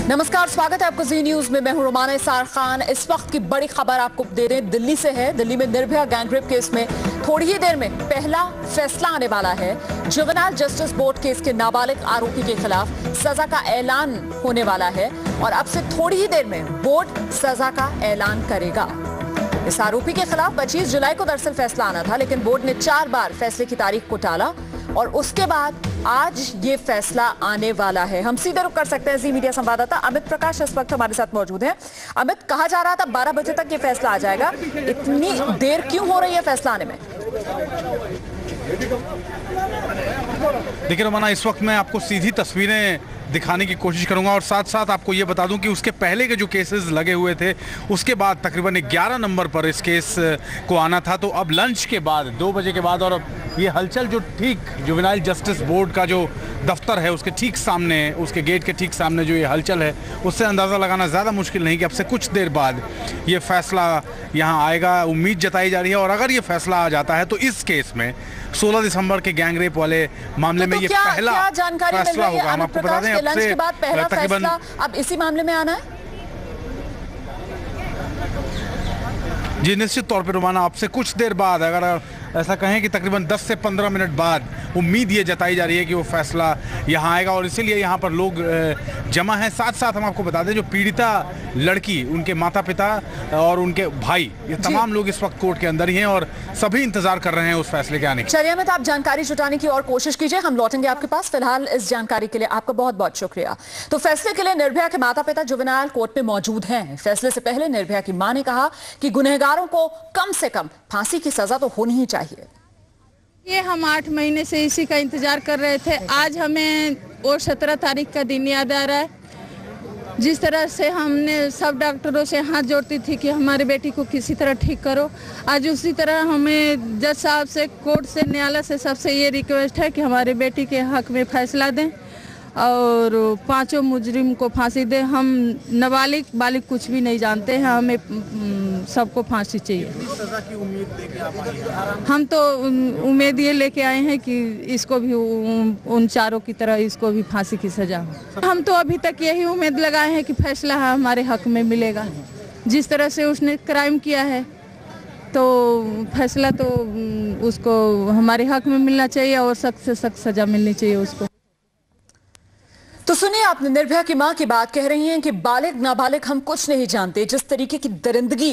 नमस्कार, स्वागत है आपको जी न्यूज में। मैं हूं रोमाना इसार खान। इस वक्त की बड़ी खबर आपको दे रहे हैं, दिल्ली से है। दिल्ली में निर्भया गैंगरेप केस में थोड़ी ही देर में पहला फैसला आने वाला है। जुवेनाइल जस्टिस बोर्ड केस के नाबालिग आरोपी के खिलाफ सजा का ऐलान होने वाला है और अब से थोड़ी ही देर में बोर्ड सजा का ऐलान करेगा। इस आरोपी के खिलाफ 25 जुलाई को दरअसल फैसला आना था, लेकिन बोर्ड ने 4 बार फैसले की तारीख को टाला और उसके बाद आज ये फैसला आने वाला है। हम सीधे रुक कर सकते हैं जी मीडिया संवाददाता अमित प्रकाश इस वक्त हमारे साथ मौजूद है। अमित, कहा जा रहा था 12 बजे तक ये फैसला आ जाएगा, इतनी देर क्यों हो रही है फैसला आने में? देखिए रोमाना, इस वक्त मैं आपको सीधी तस्वीरें दिखाने की कोशिश करूंगा और साथ साथ आपको ये बता दूं कि उसके पहले के जो केसेस लगे हुए थे उसके बाद तकरीबन 11 नंबर पर इस केस को आना था। तो अब लंच के बाद 2 बजे के बाद और अब ये हलचल जो ठीक जुवेनाइल जस्टिस बोर्ड का जो दफ्तर है उसके ठीक सामने, उसके गेट के ठीक सामने जो ये हलचल है, उससे अंदाज़ा लगाना ज़्यादा मुश्किल नहीं कि अब से कुछ देर बाद ये फैसला यहाँ आएगा। उम्मीद जताई जा रही है और अगर ये फैसला आ जाता है तो इस केस में 16 दिसंबर के गैंगरेप वाले मामले में ये पहला फैसला होगा। हम आपको बता दें लंच के बाद पहला फैसला अब इसी मामले में आना है। जी निश्चित तौर पर रोमाना, आपसे कुछ देर बाद, अगर ऐसा कहें कि तकरीबन 10 से 15 मिनट बाद उम्मीद ये जताई जा रही है कि वो फैसला यहाँ आएगा और इसीलिए यहाँ पर लोग जमा हैं। साथ साथ हम आपको बता दें जो पीड़िता लड़की, उनके माता पिता और उनके भाई, ये तमाम लोग इस वक्त कोर्ट के अंदर ही हैं और सभी इंतजार कर रहे हैं उस फैसले के आने की। चलिए अमित, आप जानकारी जुटाने की और कोशिश कीजिए, हम लौटेंगे आपके पास। फिलहाल इस जानकारी के लिए आपका बहुत बहुत शुक्रिया। तो फैसले के लिए निर्भया के माता पिता जुवेनाइल कोर्ट में मौजूद हैं। फैसले से पहले निर्भया की मां ने कहा कि गुनहगारों को कम से कम फांसी की सजा तो होनी ही चाहिए। ये हम 8 महीने से इसी का इंतजार कर रहे थे। आज हमें वो 17 तारीख का दिन याद आ रहा है। जिस तरह से हमने सब डॉक्टरों से हाथ जोड़ती थी कि हमारी बेटी को किसी तरह ठीक करो, आज उसी तरह हमें जज साहब से, कोर्ट से, न्यायालय से सबसे ये रिक्वेस्ट है कि हमारी बेटी के हक में फैसला दें और 5 मुजरिम को फांसी दें। हम नाबालिग बालिग कुछ भी नहीं जानते हैं, हमें सबको फांसी चाहिए। सजा की उम्मीद लेके आप आए हैं? हम तो उम्मीद ये लेके आए हैं कि इसको भी उन चारों की तरह इसको भी फांसी की सजा हो। हम तो अभी तक यही उम्मीद लगाए हैं कि फैसला हमारे हक में मिलेगा। जिस तरह से उसने क्राइम किया है तो फैसला तो उसको हमारे हक में मिलना चाहिए और सख्त से सख्त सजा मिलनी चाहिए उसको। तो सुनिए, आपने निर्भया की मां की बात कह रही हैं कि बालिग नाबालिग हम कुछ नहीं जानते। जिस तरीके की दरिंदगी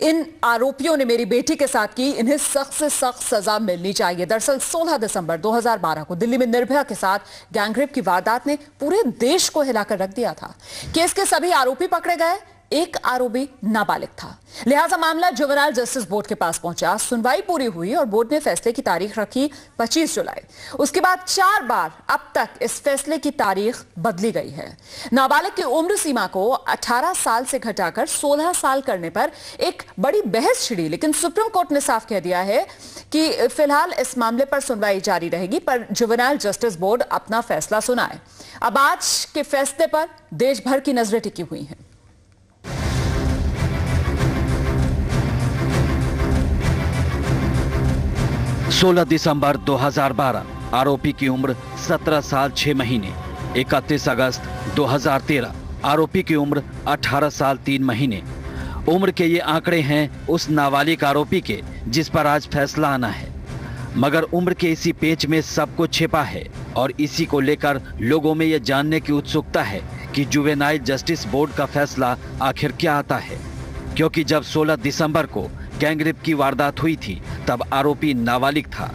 इन आरोपियों ने मेरी बेटी के साथ की, इन्हें सख्त से सख्त सजा मिलनी चाहिए। दरअसल 16 दिसंबर 2012 को दिल्ली में निर्भया के साथ गैंगरेप की वारदात ने पूरे देश को हिलाकर रख दिया था। केस के सभी आरोपी पकड़े गए, एक आरोपी नाबालिग था, लिहाजा मामला जुवेनाइल जस्टिस बोर्ड के पास पहुंचा। सुनवाई पूरी हुई और बोर्ड ने फैसले की तारीख रखी 25 जुलाई। उसके बाद 4 बार अब तक इस फैसले की तारीख बदली गई है। नाबालिग की उम्र सीमा को 18 साल से घटाकर 16 साल करने पर एक बड़ी बहस छिड़ी, लेकिन सुप्रीम कोर्ट ने साफ कह दिया है कि फिलहाल इस मामले पर सुनवाई जारी रहेगी, पर जुवेनाइल जस्टिस बोर्ड अपना फैसला सुनाए। अब आज के फैसले पर देश भर की नजरें टिकी हुई हैं। 16 दिसंबर 2012, आरोपी की उम्र 17 साल 6 महीने। 31 अगस्त 2013, आरोपी की उम्र 18 साल 3 महीने। उम्र के ये आंकड़े हैं उस नाबालिग आरोपी के जिस पर आज फैसला आना है, मगर उम्र के इसी पेच में सब कुछ छिपा है और इसी को लेकर लोगों में ये जानने की उत्सुकता है कि जुवेनाइल जस्टिस बोर्ड का फैसला आखिर क्या आता है। क्योंकि जब 16 दिसंबर को गैंगरेप की वारदात हुई थी तब आरोपी नाबालिग था,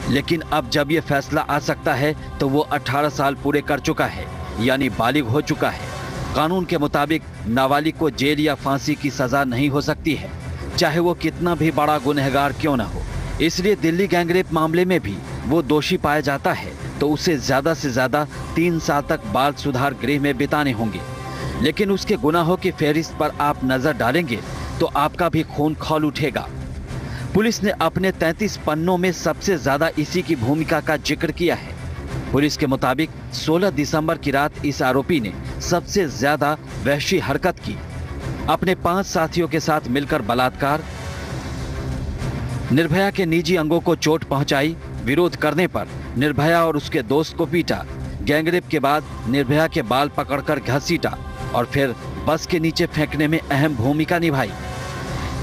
लेकिन अब जब ये फैसला आ सकता है तो वो 18 साल पूरे कर चुका है, यानी बालिग हो चुका है। कानून के मुताबिक नाबालिग को जेल या फांसी की सजा नहीं हो सकती है, चाहे वो कितना भी बड़ा गुनहगार क्यों ना हो। इसलिए दिल्ली गैंगरेप मामले में भी वो दोषी पाया जाता है तो उसे ज्यादा से ज्यादा 3 साल तक बाल सुधार गृह में बिताने होंगे। लेकिन उसके गुनाहों की फहरिस्त पर आप नजर डालेंगे तो आपका भी खून खौल उठेगा। पुलिस ने अपने 33 पन्नों में सबसे ज्यादा इसी की भूमिका का जिक्र किया है। पुलिस के मुताबिक 16 दिसंबर की रात इस आरोपी ने सबसे ज्यादा वहशी हरकत की। अपने 5 साथियों के साथ मिलकर बलात्कार, निर्भया के निजी अंगों को चोट पहुंचाई, विरोध करने पर निर्भया और उसके दोस्त को पीटा, गैंगरेप के बाद निर्भया के बाल पकड़कर घसीटा, और फिर बस के नीचे फेंकने में अहम भूमिका निभाई।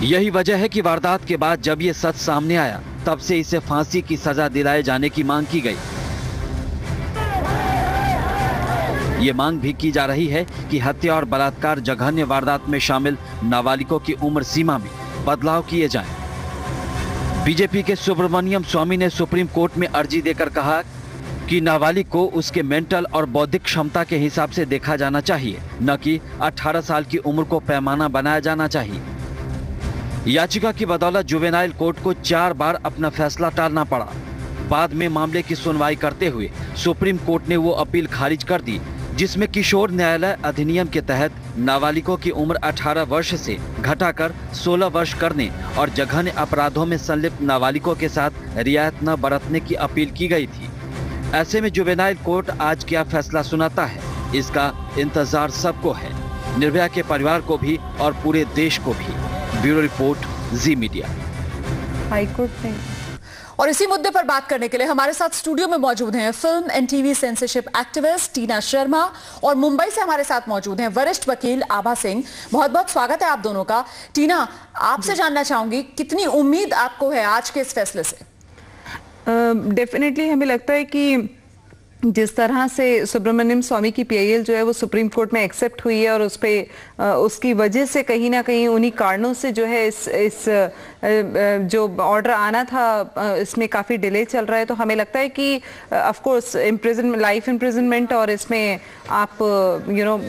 यही वजह है कि वारदात के बाद जब ये सच सामने आया तब से इसे फांसी की सजा दिलाए जाने की मांग की गई। ये मांग भी की जा रही है कि हत्या और बलात्कार जघन्य वारदात में शामिल नाबालिगों की उम्र सीमा में बदलाव किए जाएं। बीजेपी के सुब्रमण्यम स्वामी ने सुप्रीम कोर्ट में अर्जी देकर कहा कि नाबालिग को उसके मेंटल और बौद्धिक क्षमता के हिसाब से देखा जाना चाहिए, न कि 18 साल की उम्र को पैमाना बनाया जाना चाहिए। याचिका की बदौलत जुवेनाइल कोर्ट को 4 बार अपना फैसला टालना पड़ा। बाद में मामले की सुनवाई करते हुए सुप्रीम कोर्ट ने वो अपील खारिज कर दी जिसमें किशोर न्यायालय अधिनियम के तहत नाबालिगों की उम्र 18 वर्ष से घटाकर 16 वर्ष करने और जघन्य अपराधों में संलिप्त नाबालिगों के साथ रियायत न बरतने की अपील की गई थी। ऐसे में जुवेनाइल कोर्ट आज क्या फैसला सुनाता है, इसका इंतजार सबको है, निर्भया के परिवार को भी और पूरे देश को भी। ब्यूरो रिपोर्ट, जी मीडिया। हाईकोर्ट ने और इसी मुद्दे पर बात करने के लिए हमारे साथ स्टूडियो में मौजूद हैं film and TV censorship activist Tina Sharma और मुंबई से हमारे साथ मौजूद हैं वरिष्ठ वकील आभा सिंह। बहुत बहुत स्वागत है आप दोनों का। टीना, आपसे जानना चाहूंगी कितनी उम्मीद आपको है आज के इस फैसले से? डेफिनेटली हमें लगता है कि जिस तरह से सुब्रमण्यम स्वामी की पीआईएल जो है वो सुप्रीम कोर्ट में एक्सेप्ट हुई है और उस पे उसकी वजह से कहीं ना कहीं उन्हीं कारणों से जो है इस जो ऑर्डर आना था इसमें काफ़ी डिले चल रहा है। तो हमें लगता है कि ऑफ कोर्स लाइफ इम्प्रिजनमेंट और इसमें आप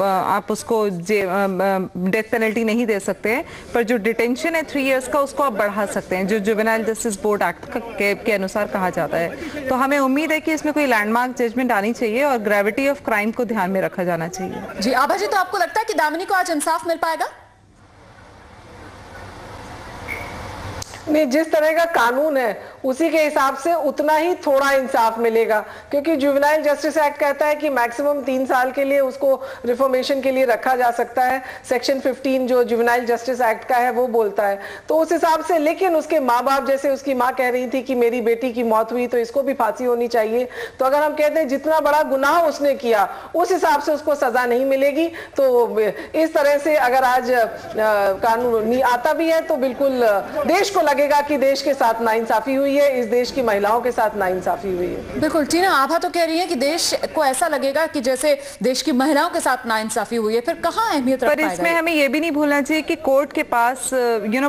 आप उसको डेथ पेनल्टी नहीं दे सकते हैं, पर जो डिटेंशन है 3 इयर्स का उसको आप बढ़ा सकते हैं जो जुवेनाइल जस्टिस बोर्ड एक्ट के अनुसार कहा जाता है। तो हमें उम्मीद है कि इसमें कोई लैंडमार्क जजमेंट आनी चाहिए और ग्रेविटी ऑफ क्राइम को ध्यान में रखा जाना चाहिए। जी आभा जी, तो आपको लगता है कि दामिनी को आज इंसाफ मिल पाएगा? नहीं, जिस तरह का कानून है उसी के हिसाब से उतना ही थोड़ा इंसाफ मिलेगा, क्योंकि जुवेनाइल जस्टिस एक्ट कहता है कि मैक्सिमम 3 साल के लिए उसको रिफॉर्मेशन के लिए रखा जा सकता है। सेक्शन 15 जो जुवेनाइल जस्टिस एक्ट का है वो बोलता है, तो उस हिसाब से। लेकिन उसके माँ बाप, जैसे उसकी माँ कह रही थी कि मेरी बेटी की मौत हुई तो इसको भी फांसी होनी चाहिए, तो अगर हम कहते हैं जितना बड़ा गुनाह उसने किया उस हिसाब से उसको सजा नहीं मिलेगी, तो इस तरह से अगर आज कानून आता भी है तो बिल्कुल देश को लगेगा कि देश के साथ नाइंसाफी हुई है, इस देश की महिलाओं के साथ नाइंसाफी हुई है। बिल्कुल टीना, आभा तो कह रही है कि देश को ऐसा लगेगा कि जैसे देश की महिलाओं के साथ नाइंसाफी हुई है, फिर कहाँ अहमियत रख पाएगा? पर इसमें हमें यह भी नहीं भूलना चाहिए कि कोर्ट के पास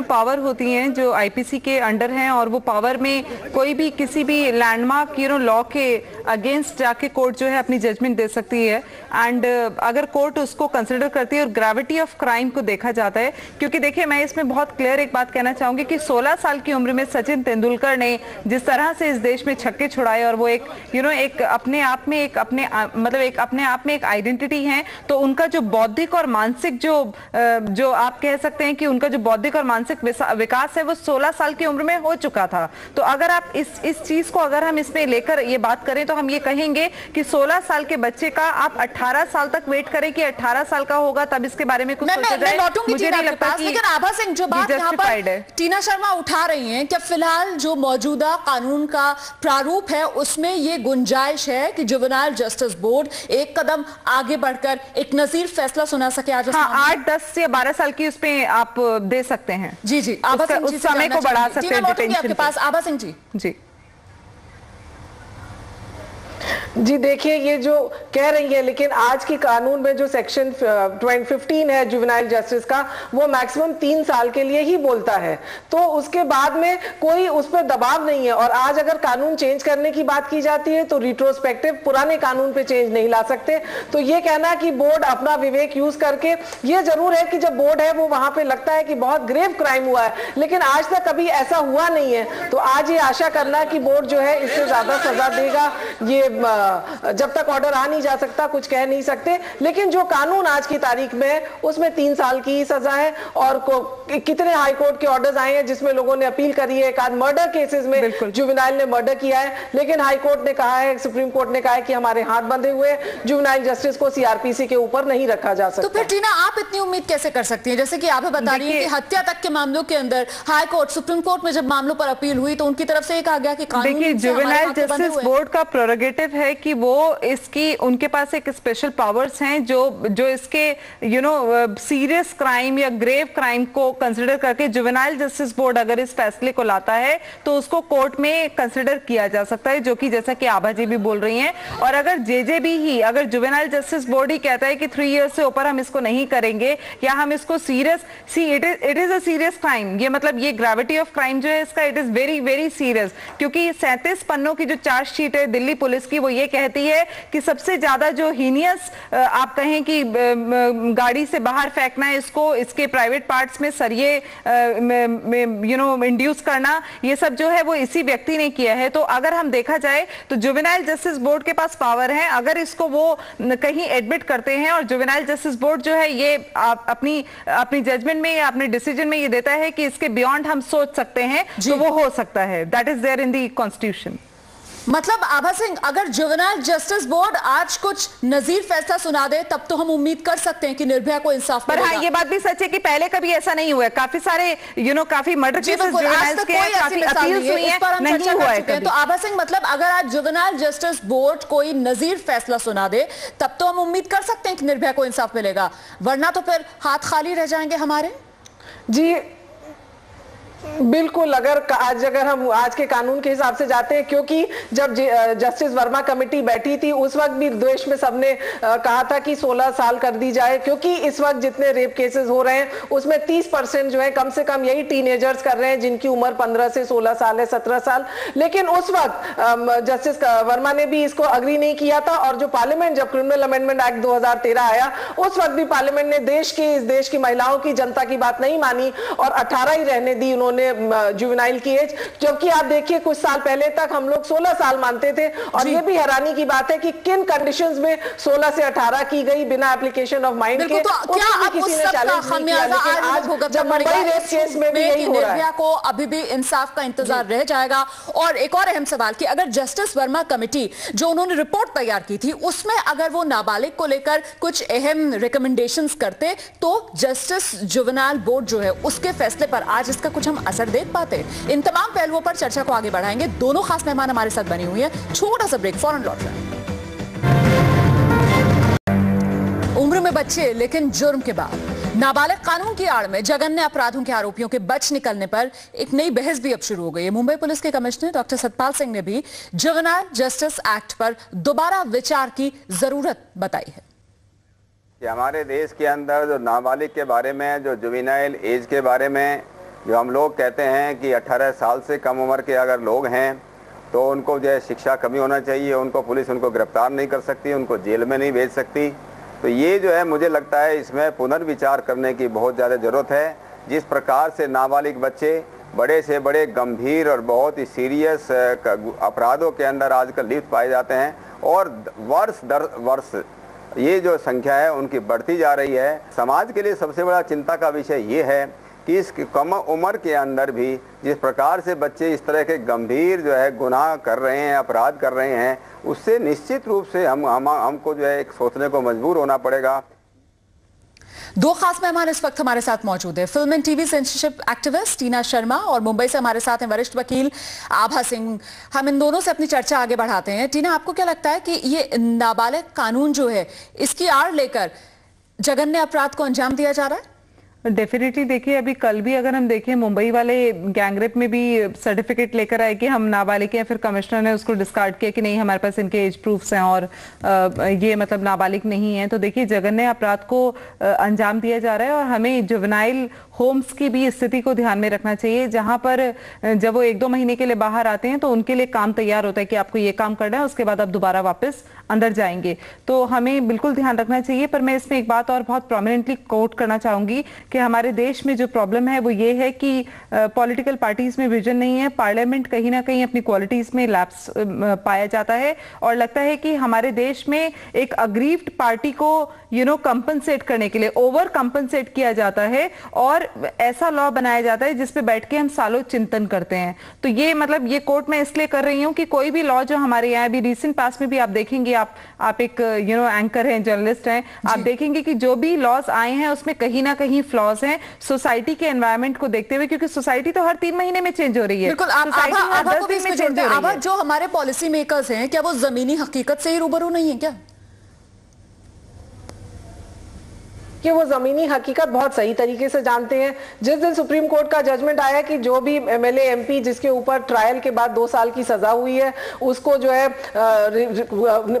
पावर होती है जो आईपीसी के अंडर हैं, और वो पावर में कोई भी किसी भी लैंडमार्क लॉ के अगेंस्ट जाके कोर्ट जो है अपनी जजमेंट दे सकती है। एंड अगर कोर्ट उसको कंसिडर करती है और ग्रेविटी ऑफ क्राइम को देखा जाता है, क्योंकि देखिए मैं इसमें बहुत क्लियर एक बात कहना चाहूंगी कि 16 साल की उम्र में सचिन तेंदुलकर ने जिस तरह से इस देश में छक्के छुड़ाए और वो एक एक अपने आप में एक अपने आप में एक आइडेंटिटी है, तो उनका जो बौद्धिक और मानसिक जो आप कह सकते हैं कि उनका जो बौद्धिक और मानसिक विकास है वो 16 साल की उम्र में हो चुका था। तो अगर आप इस चीज को अगर हम इसमें लेकर ये बात करें तो हम ये कहेंगे कि 16 साल के बच्चे का आप 18 साल तक वेट करें कि 18 साल का होगा तब इसके बारे में कुछ सोचा जाए। मुझे नहीं लगता कि लेकिन आभा सिंह, जो बात यहाँ पर टीना शर्मा उठा रही हैं, क्या फिलहाल जो मौजूदा कानून का प्रारूप है उसमें ये गुंजाइश है कि जुवेनाइल जस्टिस बोर्ड एक कदम आगे बढ़कर एक नजीर फैसला सुना सके आज? हाँ, 8, 10 या 12 साल की उसमें आप दे सकते हैं। जी जी, आभा सिंह जी, उस समय को बढ़ा सकते हैं डिटेंशन आपके पास। आभा सिंह जी। जी जी देखिए, ये जो कह रही है, लेकिन आज की कानून में जो सेक्शन 15 है जुवेनाइल जस्टिस का, वो मैक्सिमम 3 साल के लिए ही बोलता है, तो उसके बाद में कोई उस पर दबाव नहीं है। और आज अगर कानून चेंज करने की बात की जाती है तो रिट्रोस्पेक्टिव पुराने कानून पे चेंज नहीं ला सकते। तो ये कहना कि बोर्ड अपना विवेक यूज करके, ये जरूर है कि जब बोर्ड है वो वहां पे लगता है कि बहुत ग्रेव क्राइम हुआ है, लेकिन आज तक कभी ऐसा हुआ नहीं है। तो आज ये आशा करना कि बोर्ड जो है इससे ज्यादा सजा देगा, ये जब तक ऑर्डर आ नहीं जा सकता कुछ कह नहीं सकते। लेकिन जो कानून आज की तारीख में है उसमें 3 साल की ही सजा है। और कितने हाई कोर्ट के ऑर्डर्स आए हैं जिसमें लोगों ने अपील करी है, एक आध मर्डर केसेस में जुवेनाइल ने मर्डर किया है, लेकिन हाई कोर्ट ने कहा है, सुप्रीम कोर्ट ने कहा है कि हमारे हाथ बंधे हुए, जुवेनाइल जस्टिस को सीआरपीसी के ऊपर नहीं रखा जा सकता। तो फिर टीना, आप इतनी उम्मीद कैसे कर सकती हैं? जैसे कि आप बता रही हैं कि हत्या तक के मामलों के अंदर हाई कोर्ट, सुप्रीम कोर्ट में जब मामलों पर अपील हुई तो उनकी तरफ से कहा गया कि देखिए जुवेनाइल जस्टिस बोर्ड का प्रोरोगेटिव है कि वो इसकी, उनके पास एक स्पेशल पावर्स हैं जो इसके सीरियस क्राइम या ग्रेव क्राइम को कंसिडर करके जुवेनाइल जस्टिस बोर्ड अगर इस फैसले को लाता है तो उसको कोर्ट में कंसिडर किया जा सकता है, जो कि जैसा कि आभा जी भी बोल रही हैं। और अगर जेजेबी ही, अगर जुवेनाइल जस्टिस बोर्ड ही कहता है कि 3 इयर्स से ऊपर हम इसको नहीं करेंगे या हम इसको it is a serious crime, ये मतलब ये ग्रेविटी ऑफ क्राइम जो है इसका, it is very very serious, क्योंकि 37 पन्नों की जो चार्जशीट है दिल्ली पुलिस की, वो ये कहती है कि सबसे ज्यादा जो हीनियस आप कहें कि गाड़ी से बाहर फेंकना है इसको, इसके प्राइवेट पार्ट्स में सरिये इंड्यूस करना, ये सब जो है वो इसी व्यक्ति ने किया है। तो अगर हम देखा जाए तो जुवेनाइल जस्टिस बोर्ड के पास पावर है, अगर इसको वो कहीं एडमिट करते हैं और जुवेनाइल जस्टिस बोर्ड जो है ये अपनी जजमेंट में या अपने डिसीजन में ये देता है कि इसके बियॉन्ड हम सोच सकते हैं, तो वो हो सकता है। That is there in the constitution. मतलब आभा सिंह, अगर जुवेनाइल जस्टिस बोर्ड आज कुछ नजीर फैसला सुना दे तब तो हम उम्मीद कर सकते हैं कि निर्भया को इंसाफ मिलेगा। पर हाँ, ये बात भी सच है कि पहले कभी ऐसा नहीं हुआ है। काफी सारे काफी मर्डर केसेस जुवेनाइल्स के काफी अपील्स हुई हैं, नहीं हुआ है कभी। तो आभा सिंह, मतलब अगर आज जुवेनाइल जस्टिस बोर्ड कोई नजीर फैसला सुना दे तब तो हम उम्मीद कर सकते हैं कि निर्भया को इंसाफ मिलेगा, वरना तो फिर हाथ खाली रह जाएंगे हमारे। जी बिल्कुल, अगर हम आज के कानून के हिसाब से जाते हैं, क्योंकि जब जस्टिस वर्मा कमेटी बैठी थी उस वक्त भी देश में सबने कहा था कि 16 साल कर दी जाए, क्योंकि इस वक्त जितने रेप केसेस हो रहे हैं उसमें 30% जो है कम से कम यही टीनेजर्स कर रहे हैं जिनकी उम्र 15 से 16 साल है, 17 साल। लेकिन उस वक्त जस्टिस वर्मा ने भी इसको अग्री नहीं किया था, और जो पार्लियामेंट, जब क्रिमिनल अमेंडमेंट एक्ट 2013 आया उस वक्त भी पार्लियामेंट ने इस देश की महिलाओं की, जनता की बात नहीं मानी और 18 ही रहने दी उन्होंने जुवेनाइल की एज। जबकि आप देखिए कुछ साल पहले तक हम लोग 16 साल मानते थे, और ये भी हैरानी की बात है कि किन कंडीशंस में 16 से 18 की गई बिना एप्लीकेशन ऑफ माइंड के। तो क्या अब उस सब का खामियाजा आज भुगतना पड़ेगा? इस केस में भी यही हो रहा है। निर्भया को अभी भी इंसाफ का इंतजार रह जाएगा। और एक और अहम सवाल कि अगर जस्टिस वर्मा कमेटी जो उन्होंने रिपोर्ट तैयार की थी उसमें अगर वो नाबालिग को लेकर कुछ अहम रिकमेंडेशंस करते तो जस्टिस जुवेनाइल बोर्ड जो है उसके फैसले पर आज इसका कुछ हम असर देख पाते। इन तमाम पहलुओं पर चर्चा को आगे बढ़ाएंगे। दोनों खास मेहमान हमारे साथ बनी हुई है। छोटा सा ब्रेक, फौरन लौट रहे हैं। उम्र में बच्चे लेकिन जुर्म के बाद नाबालिग कानून की आड़ में जघन्य अपराधों के आरोपियों के बच निकलने पर एक नई बहस भी अब शुरू हो गई है। मुंबई पुलिस के कमिश्नर डॉक्टर सतपाल सिंह ने भी जुवेनाइल जस्टिस एक्ट पर दोबारा विचार की जरूरत बताई है। हमारे देश के अंदर जो नाबालिग के बारे में, जो जुवेनाइल एज के बारे में जो हम लोग कहते हैं कि 18 साल से कम उम्र के अगर लोग हैं तो उनको जो है शिक्षा कमी होना चाहिए, उनको पुलिस उनको गिरफ्तार नहीं कर सकती, उनको जेल में नहीं भेज सकती। तो ये जो है मुझे लगता है इसमें पुनर्विचार करने की बहुत ज़्यादा ज़रूरत है। जिस प्रकार से नाबालिग बच्चे बड़े से बड़े गंभीर और बहुत ही सीरियस अपराधों के अंदर आजकल लिप्त पाए जाते हैं और वर्ष दर वर्ष ये जो संख्या है उनकी बढ़ती जा रही है। समाज के लिए सबसे बड़ा चिंता का विषय ये है कि इस कम उम्र के अंदर भी जिस प्रकार से बच्चे इस तरह के गंभीर जो है गुनाह कर रहे हैं, अपराध कर रहे हैं, उससे निश्चित रूप से हमको जो है एक सोचने को मजबूर होना पड़ेगा। दो खास मेहमान इस वक्त हमारे साथ मौजूद है। Film and TV censorship activist Tina Sharma और मुंबई से हमारे साथ हैं वरिष्ठ वकील आभा सिंह। हम इन दोनों से अपनी चर्चा आगे बढ़ाते हैं। टीना, आपको क्या लगता है कि ये नाबालिग कानून जो है इसकी आड़ लेकर जघन्य अपराध को अंजाम दिया जा रहा है? डेफिनेटली देखिए, अभी कल भी अगर हम देखें मुंबई वाले गैंगरेप में भी सर्टिफिकेट लेकर आए कि हम नाबालिग हैं, फिर कमिश्नर ने उसको डिस्कार्ड किया कि नहीं हमारे पास इनके एज प्रूफ्स हैं और ये मतलब नाबालिग नहीं है। तो देखिए जघन्य अपराध को अंजाम दिया जा रहा है और हमें जुवेनाइल होम्स की भी स्थिति को ध्यान में रखना चाहिए, जहां पर जब वो 1-2 महीने के लिए बाहर आते हैं तो उनके लिए काम तैयार होता है कि आपको ये काम करना है, उसके बाद आप दोबारा वापस अंदर जाएंगे। तो हमें बिल्कुल ध्यान रखना चाहिए। पर मैं इसमें एक बात और बहुत प्रोमिनेंटली कोट करना चाहूंगी कि हमारे देश में जो प्रॉब्लम है वो ये है कि पॉलिटिकल पार्टीज में विजन नहीं है। पार्लियामेंट कहीं ना कहीं अपनी क्वालिटीज में लैप्स पाया जाता है और लगता है कि हमारे देश में एक अग्रीव्ड पार्टी को कंपनसेट करने के लिए ओवर कंपनसेट किया जाता है और ऐसा लॉ बनाया जाता है जिसपे बैठ के हम सालों चिंतन करते हैं। तो ये मतलब ये कोर्ट में इसलिए कर रही हूं कि कोई भी लॉ जो हमारे यहाँ अभी रिसेंट पास में भी आप देखेंगे, आप एक एंकर हैं, जर्नलिस्ट हैं, आप देखेंगे कि जो भी लॉज आए हैं उसमें कहीं ना कहीं फ्लॉ लॉज हैं सोसाइटी के एनवायरनमेंट को देखते हुए, क्योंकि सोसाइटी तो हर 3 महीने में चेंज हो रही है। बिल्कुल, आभा जो हमारे पॉलिसी मेकर्स हैं, क्या वो जमीनी हकीकत से ही रूबरू नहीं है क्या? कि वो जमीनी हकीकत बहुत सही तरीके से जानते हैं। जिस दिन सुप्रीम कोर्ट का जजमेंट आया कि जो भी एमएलए एमपी जिसके ऊपर ट्रायल के बाद 2 साल की सजा हुई है उसको जो है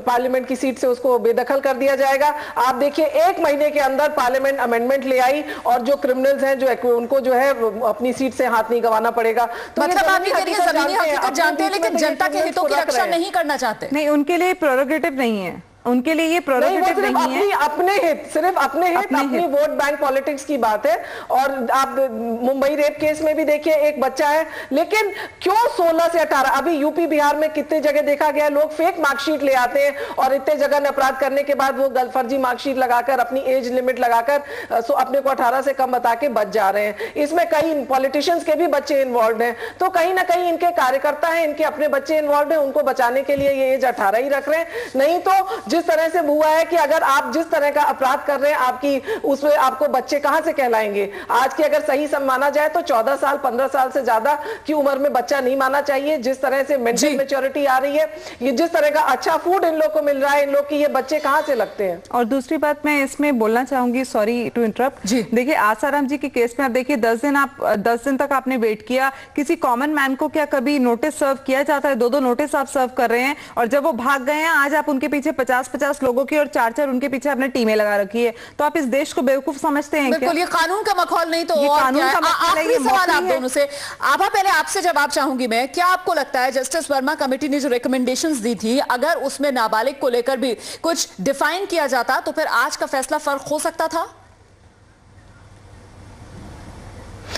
पार्लियामेंट की सीट से उसको बेदखल कर दिया जाएगा, आप देखिए 1 महीने के अंदर पार्लियामेंट अमेंडमेंट ले आई और जो क्रिमिनल्स हैं जो उनको जो है अपनी सीट से हाथ नहीं गंवाना पड़ेगा। तो मतलब आप ये करिए जमीनी हकीकत जानते हैं लेकिन जनता के हितों की रक्षा नहीं करना चाहते। नहीं, उनके लिए प्रोरोगेटिव नहीं है, उनके लिए ये प्रोरोगेटिव नहीं है। अपने हित, सिर्फ अपने हित, अपनी वोट बैंक पॉलिटिक्स की बात है। और आप मुंबई रेप केस में भी देखिए एक बच्चा है, लेकिन क्यों 16 से 18, अभी यूपी बिहार में कितने जगह देखा गया लोग फेक मार्कशीट ले आते हैं और इतने जगह अपराध करने के बाद वो फर्जी मार्कशीट लगाकर अपनी एज लिमिट लगाकर अपने को 18 से कम बता के बच जा रहे हैं। इसमें कई पॉलिटिशियंस के भी बच्चे इन्वॉल्व हैं, तो कहीं ना कहीं इनके कार्यकर्ता हैं, इनके अपने बच्चे इन्वॉल्व हैं, उनको बचाने के लिए ये एज 18 ही रख रहे हैं। नहीं तो जिस तरह से हुआ है कि अगर आप जिस तरह का अपराध कर रहे हैं आपकी उसमें आपको बच्चे कहां से कहलाएंगे। आज की अगर सही सब माना जाए तो 14 साल 15 साल से ज्यादा की उम्र में बच्चा नहीं माना चाहिए। जिस तरह से मेंटल मैच्योरिटी आ रही है, ये जिस तरह का अच्छा फूड इन लोग को मिल रहा है, इन लोग की ये बच्चे कहां से लगते हैं। और दूसरी बात मैं इसमें बोलना चाहूंगी, सॉरी टू इंटरप्ट, देखिए आसाराम जी के केस में आप देखिए 10 दिन तक आपने वेट किया। किसी कॉमन मैन को क्या कभी नोटिस सर्व किया जाता है? 2 नोटिस आप सर्व कर रहे हैं और जब वो भाग गए हैं आज आप उनके पीछे 50 लोगों की और 4 उनके पीछे आपने टीमें लगा रखी है। तो आप इस देश को बेवकूफ समझते हैं? बिल्कुल, ये कानून का माहौल नहीं तो और क्या है? आखिरी सवाल आप दोनों से, आभा पहले आपसे जवाब चाहूंगी मैं, क्या आपको लगता है जस्टिस वर्मा कमेटी ने जो रिकमेंडेशंस दी थी अगर उसमें नाबालिग को लेकर भी कुछ डिफाइन किया जाता तो फिर आज का फैसला फर्क हो सकता था?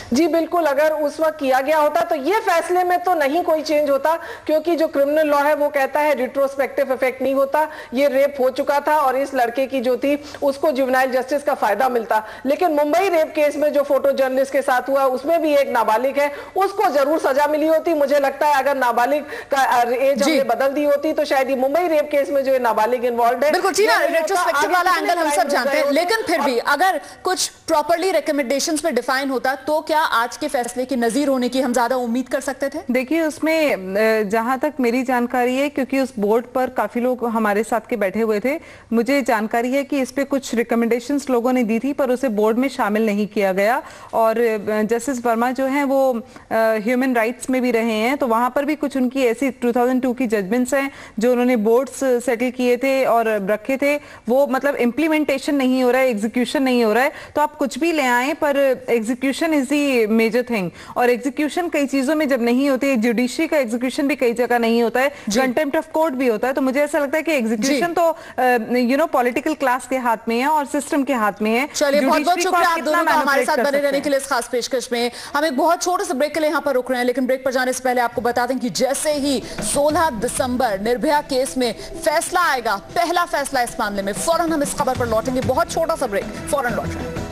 जी बिल्कुल, अगर उस वक्त किया गया होता तो ये फैसले में तो नहीं कोई चेंज होता, क्योंकि जो क्रिमिनल लॉ है वो कहता है रिट्रोस्पेक्टिव इफेक्ट नहीं होता। ये रेप हो चुका था और इस लड़के की जो थी उसको जुवेनाइल जस्टिस का फायदा मिलता। लेकिन मुंबई रेप केस में जो फोटो जर्नलिस्ट के साथ हुआ उसमें भी एक नाबालिग है, उसको जरूर सजा मिली होती। मुझे लगता है अगर नाबालिग का एज हमने बदल दी होती तो शायद ये मुंबई रेप केस में जो नाबालिग इन्वॉल्व है। बिल्कुल जी, रेट्रोस्पेक्टिव वाला एंगल हम सब जानते हैं, लेकिन फिर भी अगर कुछ प्रॉपर्ली रिकमेंडेशंस पे डिफाइन होता तो क्या आज के फैसले की नजीर होने की हम ज्यादा उम्मीद कर सकते थे? देखिए उसमें जहां तक मेरी जानकारी है, क्योंकि उस बोर्ड पर काफी लोग हमारे साथ के बैठे हुए थे, मुझे जानकारी है कि इस पे कुछ रिकमेंडेशंस लोगों ने दी थी पर उसे बोर्ड में शामिल नहीं किया गया। और जस्टिस वर्मा जो हैं वो ह्यूमन राइट्स में भी रहे हैं, तो वहां पर भी कुछ उनकी ऐसी 2002 की जजमेंट्स हैं जो उन्होंने बोर्ड्स सेटल किए थे और रखे थे, वो मतलब इम्प्लीमेंटेशन नहीं हो रहा है, एग्जीक्यूशन नहीं हो रहा है। तो आप कुछ भी ले आए पर execution is the major thing, और एग्जीक्यूशन कई चीजों में जब नहीं होती है, जुडिशरी का एग्जीक्यूशन भी कई जगह नहीं होता है, कंटेम्प्ट ऑफ कोर्ट भी होता है। तो मुझे ऐसा लगता है कि एग्जीक्यूशन तो पॉलिटिकल क्लास के हाथ में है और सिस्टम के हाथ में है। चलिए बहुत बहुत शुक्रिया आप दोनों का हमारे साथ बने रहने के लिए इस खास पेशकश में। हम एक बहुत छोटे से ब्रेक के लिए यहाँ पर रुक रहे हैं, लेकिन ब्रेक पर जाने से पहले आपको बता दें कि जैसे ही 16 दिसंबर निर्भया केस में फैसला आएगा, पहला फैसला इस मामले में, फौरन हम इस खबर पर लौटेंगे। बहुत छोटा सा ब्रेक, फौरन लौट रहे हैं।